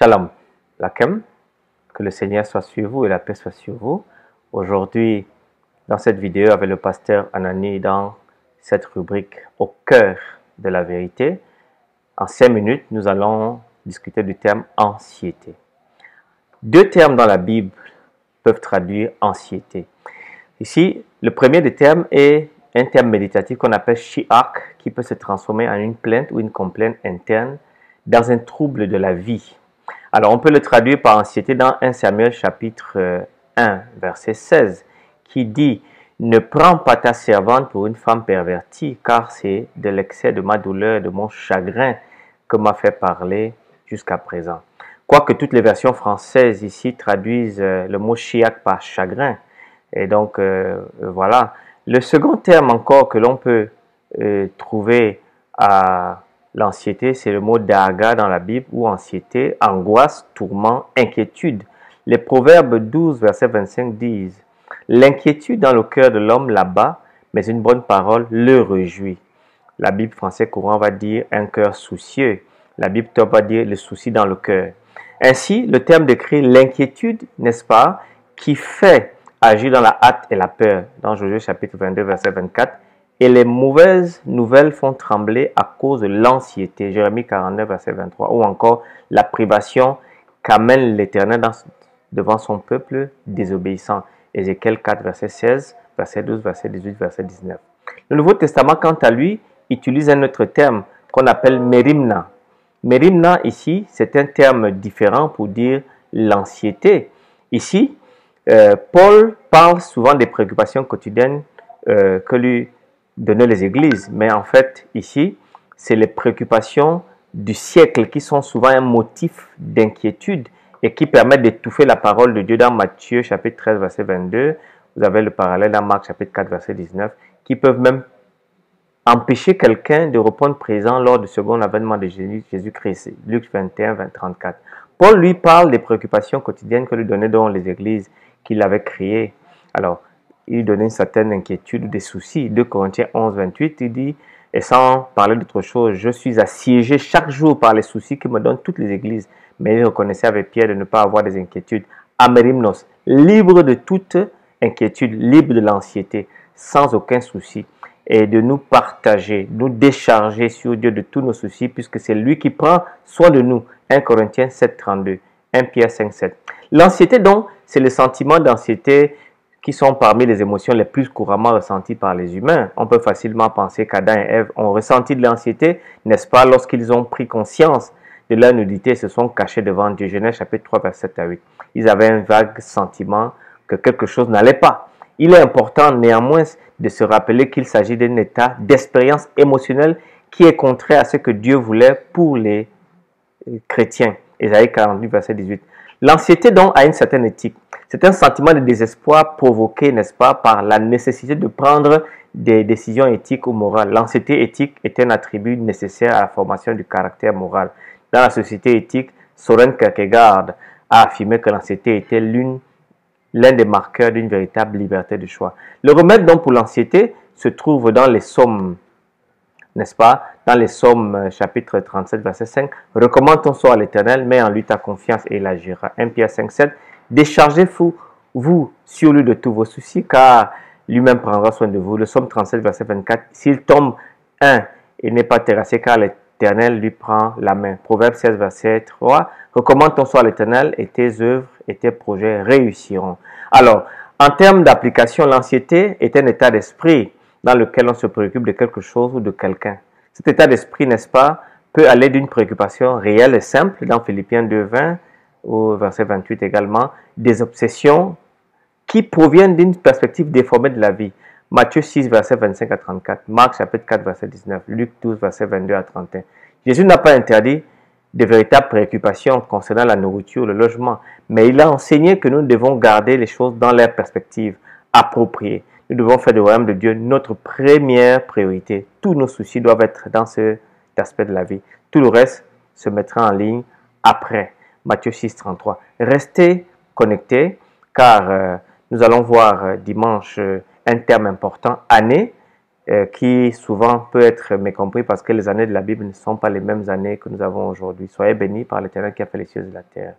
Shalom, Lakem, que le Seigneur soit sur vous et la paix soit sur vous. Aujourd'hui, dans cette vidéo avec le pasteur Anani, dans cette rubrique au cœur de la vérité, en 5 minutes, nous allons discuter du terme anxiété. Deux termes dans la Bible peuvent traduire anxiété. Ici, le premier des termes est un terme méditatif qu'on appelle shiak, qui peut se transformer en une plainte ou une complainte interne dans un trouble de la vie. Alors, on peut le traduire par anxiété dans 1 Samuel chapitre 1, verset 16, qui dit « Ne prends pas ta servante pour une femme pervertie, car c'est de l'excès de ma douleur, de mon chagrin que m'a fait parler jusqu'à présent. » Quoique toutes les versions françaises ici traduisent le mot chiac par chagrin. Et donc, voilà. Le second terme encore que l'on peut trouver à l'anxiété, c'est le mot daga dans la Bible, ou anxiété, angoisse, tourment, inquiétude. Les Proverbes 12, verset 25 disent « L'inquiétude dans le cœur de l'homme l'abat, mais une bonne parole le réjouit. » La Bible française courant va dire « un cœur soucieux ». La Bible top va dire « le souci dans le cœur ». Ainsi, le terme décrit l'inquiétude, n'est-ce pas, qui fait agir dans la hâte et la peur, dans Josué chapitre 22, verset 24. Et les mauvaises nouvelles font trembler à cause de l'anxiété, Jérémie 49, verset 23. Ou encore la privation qu'amène l'Éternel devant son peuple désobéissant, Ézéchiel 4, verset 16, verset 12, verset 18, verset 19. Le Nouveau Testament, quant à lui, utilise un autre terme qu'on appelle merimna. Merimna, ici, c'est un terme différent pour dire l'anxiété. Ici, Paul parle souvent des préoccupations quotidiennes que lui donnaient les églises. Mais en fait, ici, c'est les préoccupations du siècle qui sont souvent un motif d'inquiétude et qui permettent d'étouffer la parole de Dieu dans Matthieu chapitre 13, verset 22. Vous avez le parallèle dans Marc chapitre 4, verset 19, qui peuvent même empêcher quelqu'un de répondre présent lors du second avènement de Jésus-Christ. Luc 21, 34. Paul lui parle des préoccupations quotidiennes que lui donnaient dans les églises qu'il avait créées. Alors, il donnait une certaine inquiétude ou des soucis. 2 Corinthiens 11, 28, il dit, et sans parler d'autre chose, je suis assiégé chaque jour par les soucis que me donnent toutes les églises. Mais il reconnaissait avec Pierre de ne pas avoir des inquiétudes. Amérimnos, libre de toute inquiétude, libre de l'anxiété, sans aucun souci. Et de nous partager, nous décharger sur Dieu de tous nos soucis, puisque c'est lui qui prend soin de nous. 1 Corinthiens 7, 32, 1 Pierre 5, 7. L'anxiété, donc, c'est le sentiment d'anxiété qui sont parmi les émotions les plus couramment ressenties par les humains. On peut facilement penser qu'Adam et Ève ont ressenti de l'anxiété, n'est-ce pas, lorsqu'ils ont pris conscience de leur nudité et se sont cachés devant Dieu. Genèse chapitre 3, verset 7 à 8. Ils avaient un vague sentiment que quelque chose n'allait pas. Il est important néanmoins de se rappeler qu'il s'agit d'un état d'expérience émotionnelle qui est contraire à ce que Dieu voulait pour les chrétiens. Ésaïe 48, verset 18. L'anxiété donc a une certaine éthique. C'est un sentiment de désespoir provoqué, n'est-ce pas, par la nécessité de prendre des décisions éthiques ou morales. L'anxiété éthique est un attribut nécessaire à la formation du caractère moral. Dans la société éthique, Søren Kierkegaard a affirmé que l'anxiété était l'un des marqueurs d'une véritable liberté de choix. Le remède donc pour l'anxiété se trouve dans les psaumes, n'est-ce pas? Dans les psaumes chapitre 37, verset 5. Recommande ton sort à l'Éternel, mets en lui ta confiance et il agira. 1 Pierre 5, 7. Déchargez-vous sur lui de tous vos soucis, car lui-même prendra soin de vous. Le psaume 37, verset 24. S'il tombe et n'est pas terrassé, car l'Éternel lui prend la main. Proverbe 16, verset 3. Recommande ton sort à l'Éternel et tes œuvres et tes projets réussiront. Alors, en termes d'application, l'anxiété est un état d'esprit dans lequel on se préoccupe de quelque chose ou de quelqu'un. Cet état d'esprit, n'est-ce pas, peut aller d'une préoccupation réelle et simple, dans Philippiens 2, 20, au verset 28 également, des obsessions qui proviennent d'une perspective déformée de la vie. Matthieu 6, verset 25 à 34, Marc chapitre 4, verset 19, Luc 12, verset 22 à 31. Jésus n'a pas interdit de véritables préoccupations concernant la nourriture, le logement, mais il a enseigné que nous devons garder les choses dans leur perspective appropriée. Nous devons faire du royaume de Dieu notre première priorité. Tous nos soucis doivent être dans cet aspect de la vie. Tout le reste se mettra en ligne après. Matthieu 6, 33. Restez connectés car nous allons voir dimanche un terme important, année. qui souvent peut être mécompris parce que les années de la Bible ne sont pas les mêmes années que nous avons aujourd'hui. Soyez bénis par l'Éternel qui a fait les cieux et la terre.